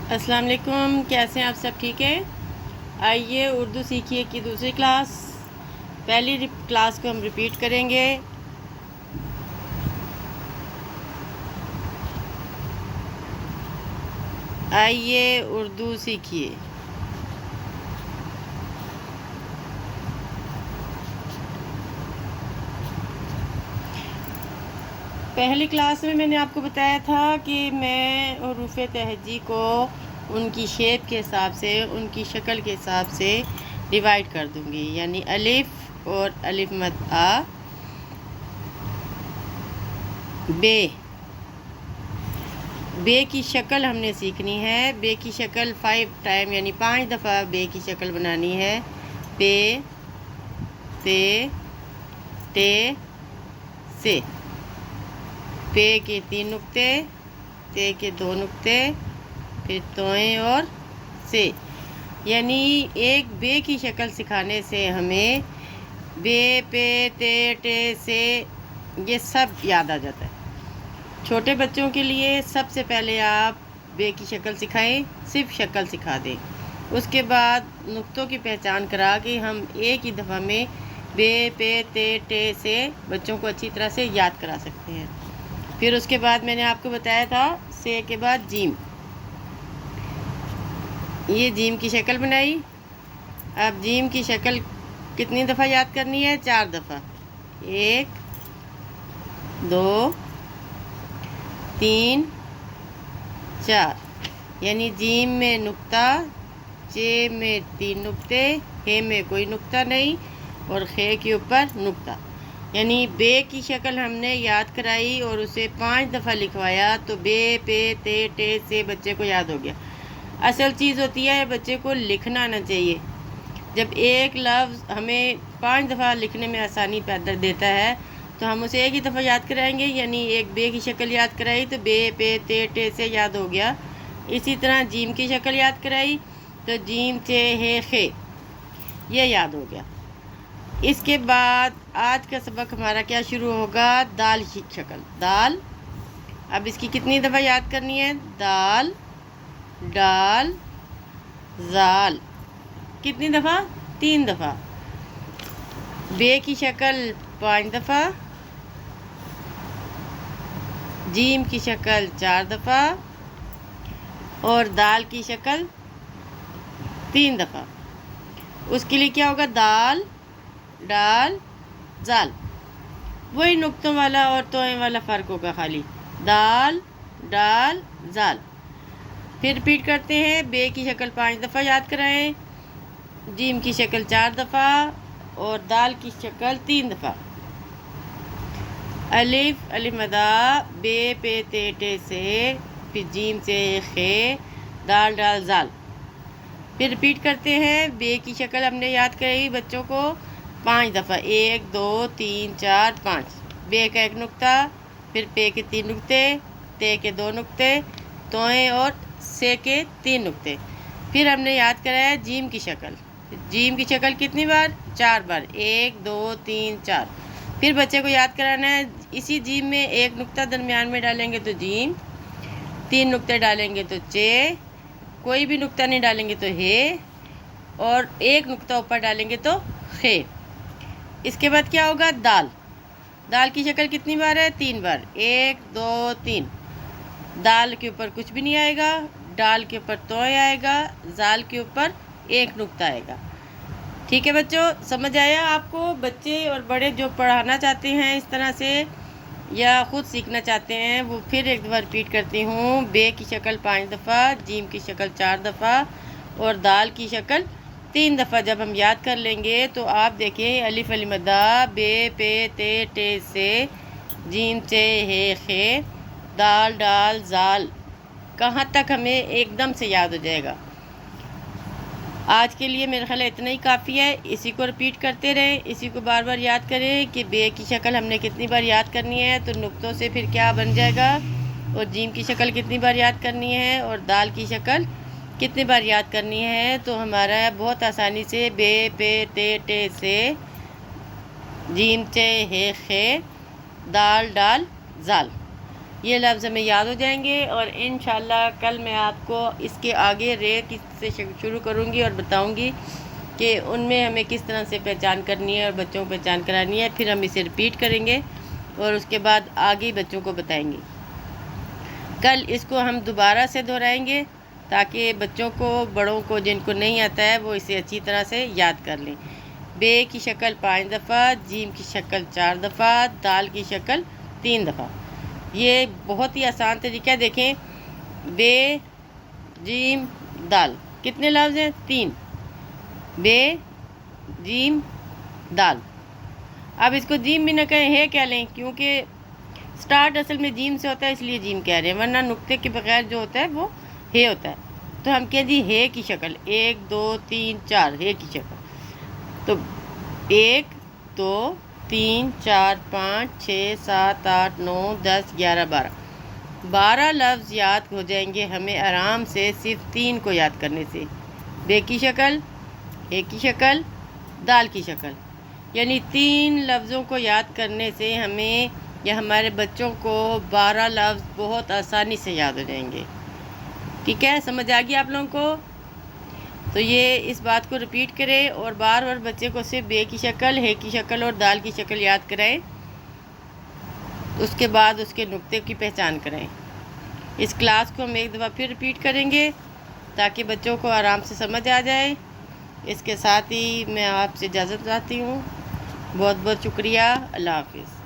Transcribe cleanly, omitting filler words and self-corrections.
السلام علیکم، کیسے ہیں آپ سب؟ ٹھیک ہے؟ آئیے اردو سیکھیے کی دوسری کلاس، پہلی کلاس کو ہم ریپیٹ کریں گے۔ آئیے اردو سیکھیے۔ پہلی کلاس میں نے آپ کو بتایا تھا کہ میں حروف تہجی کو ان کی شیپ کے حساب سے، ان کی شکل کے حساب سے ڈیوائیڈ کر دوں گی، یعنی الف اور الف مد آ، بے کی شکل ہم نے سیکھنی ہے۔ بے کی شکل 5 ٹائم یعنی 5 دفعہ بے کی شکل بنانی ہے۔ پے، تے، ٹے، سے۔ پے کے 3 نقطے، تے کے 2 نقطے، پھر توئیں اور سے، یعنی ایک بے کی شکل سکھانے سے ہمیں بے، پے، تے، ٹے، سے یہ سب یاد آ جاتا ہے۔ چھوٹے بچوں کے لیے سب سے پہلے آپ بے کی شکل سکھائیں، صرف شکل سکھا دیں، اس کے بعد نقطوں کی پہچان کرا کے ہم ایک ہی دفعہ میں بے، پے، تے، ٹے، سے بچوں کو اچھی طرح سے یاد کرا سکتے ہیں۔ پھر اس کے بعد میں نے آپ کو بتایا تھا سے کے بعد جیم، یہ جیم کی شکل بنائی۔ اب جیم کی شکل کتنی دفعہ یاد کرنی ہے؟ 4 دفعہ، 1 2 3 4، یعنی جیم میں نقطہ، چے میں 3 نقطے، ہے میں کوئی نقطہ نہیں اور خے کے اوپر نقطہ، یعنی بے کی شکل ہم نے یاد کرائی اور اسے 5 دفعہ لکھوایا تو بے، پے، تے، ٹے، سے بچے کو یاد ہو گیا۔ اصل چیز ہوتی ہے بچے کو لکھنا آنا چاہیے۔ جب ایک لفظ ہمیں 5 دفعہ لکھنے میں آسانی پیدا دیتا ہے تو ہم اسے ایک ہی دفعہ یاد کرائیں گے، یعنی ایک بے کی شکل یاد کرائی تو بے، پے، تے، ٹے، سے یاد ہو گیا۔ اسی طرح جیم کی شکل یاد کرائی تو جیم، چے، ہے، خے، یہ یاد ہو گیا۔ اس کے بعد آج کا سبق ہمارا کیا شروع ہوگا؟ دال کی شکل، دال۔ اب اس کی کتنی دفعہ یاد کرنی ہے؟ دال، ڈال، زال، کتنی دفعہ؟ 3 دفعہ۔ بے کی شکل 5 دفعہ، جیم کی شکل 4 دفعہ اور دال کی شکل 3 دفعہ۔ اس کے لیے کیا ہوگا؟ دال، ڈال، زال، وہی نقطوں والا اور توئیں والا فرق ہوگا خالی، دال، ڈال، زال۔ پھر ریپیٹ کرتے ہیں، بے کی شکل 5 دفعہ یاد کرائیں، جیم کی شکل 4 دفعہ اور دال کی شکل 3 دفعہ۔ الف، الف مد آ، بے، پے، تے، ٹے، سے، پھر جیم، سے، خے، دال، ڈال، زال۔ پھر ریپیٹ کرتے ہیں، بے کی شکل ہم نے یاد کرائی بچوں کو 5 دفعہ، 1 2 3 4 5، بے کا 1 نقطہ، پھر پے کے 3 نقطے، تے کے 2 نقطے، توئیں اور سے کے 3 نقطے۔ پھر ہم نے یاد کرایا جیم کی شکل، جیم کی شکل کتنی بار؟ 4 بار، 1 2 3 4۔ پھر بچے کو یاد کرانا ہے اسی جیم میں 1 نقطہ درمیان میں ڈالیں گے تو جیم، 3 نقطے ڈالیں گے تو چے، کوئی بھی نقطہ نہیں ڈالیں گے تو ہے، اور 1 نقطہ اوپر ڈالیں گے تو خے۔ اس کے بعد کیا ہوگا؟ دال، دال کی شکل کتنی بار ہے؟ 3 بار، 1 2 3۔ دال کے اوپر کچھ بھی نہیں آئے گا، ڈال کے اوپر توئیں آئے گا، زال کے اوپر 1 نقطہ آئے گا۔ ٹھیک ہے بچوں، سمجھ آیا آپ کو؟ بچے اور بڑے جو پڑھانا چاہتے ہیں اس طرح سے یا خود سیکھنا چاہتے ہیں وہ پھر ایک دفعہ ریپیٹ کرتی ہوں، بے کی شکل 5 دفعہ، جیم کی شکل 4 دفعہ اور دال کی شکل 3 دفعہ جب ہم یاد کر لیں گے تو آپ دیکھیں الف، الف مد آ، بے، پے، تے، ٹے، سے، جیم، چے، ہے، خے، دال، ڈال، زال، کہاں تک ہمیں ایک دم سے یاد ہو جائے گا۔ آج کے لیے میرا خیال ہے اتنا ہی کافی ہے، اسی کو ریپیٹ کرتے رہیں، اسی کو بار بار یاد کریں کہ بے کی شکل ہم نے کتنی بار یاد کرنی ہے تو نقطوں سے پھر کیا بن جائے گا، اور جیم کی شکل کتنی بار یاد کرنی ہے اور دال کی شکل کتنی بار یاد کرنی ہے تو ہمارا بہت آسانی سے بے، پے، تے، ٹے، سے، جیم، چے، ہے، خے، دال، ڈال، زال یہ لفظ ہمیں یاد ہو جائیں گے، اور انشاءاللہ کل میں آپ کو اس کے آگے رے سے شروع کروں گی اور بتاؤں گی کہ ان میں ہمیں کس طرح سے پہچان کرنی ہے اور بچوں کو پہچان کرانی ہے۔ پھر ہم اسے ریپیٹ کریں گے اور اس کے بعد آگے بچوں کو بتائیں گے۔ کل اس کو ہم دوبارہ سے دہرائیں گے تاکہ بچوں کو، بڑوں کو جن کو نہیں آتا ہے وہ اسے اچھی طرح سے یاد کر لیں۔ بے کی شکل 5 دفعہ، جیم کی شکل 4 دفعہ، دال کی شکل 3 دفعہ۔ یہ بہت ہی آسان طریقہ ہے۔ دیکھیں، بے، جیم، دال، کتنے لفظ ہیں؟ 3۔ بے، جیم، دال۔ اب اس کو جیم بھی نہ کہیں، ہے کہہ لیں، کیونکہ سٹارٹ اصل میں جیم سے ہوتا ہے، اس لیے جیم کہہ رہے ہیں، ورنہ نقطے کے بغیر جو ہوتا ہے وہ ہے ہوتا ہے۔ تو ہم کہیں جی ہے کی شکل 1 2 3 4، ہے کی شکل۔ تو 1 2 3 4 5 6 7 8 9 10 11 12، 12 لفظ یاد ہو جائیں گے ہمیں آرام سے صرف 3 کو یاد کرنے سے۔ بے کی شکل، ہے کی شکل، دال کی شکل، یعنی 3 لفظوں کو یاد کرنے سے ہمیں یا ہمارے بچوں کو 12 لفظ بہت آسانی سے یاد ہو جائیں گے۔ ٹھیک ہے، سمجھ آ گئی آپ لوگوں کو؟ تو یہ اس بات کو ریپیٹ کریں اور بار بار بچے کو صرف بے کی شکل، ہے کی شکل اور دال کی شکل یاد کرائیں، اس کے بعد اس کے نقطے کی پہچان کریں۔ اس کلاس کو ہم ایک دفعہ پھر ریپیٹ کریں گے تاکہ بچوں کو آرام سے سمجھ آ جائے۔ اس کے ساتھ ہی میں آپ سے اجازت چاہتی ہوں۔ بہت بہت شکریہ۔ اللہ حافظ۔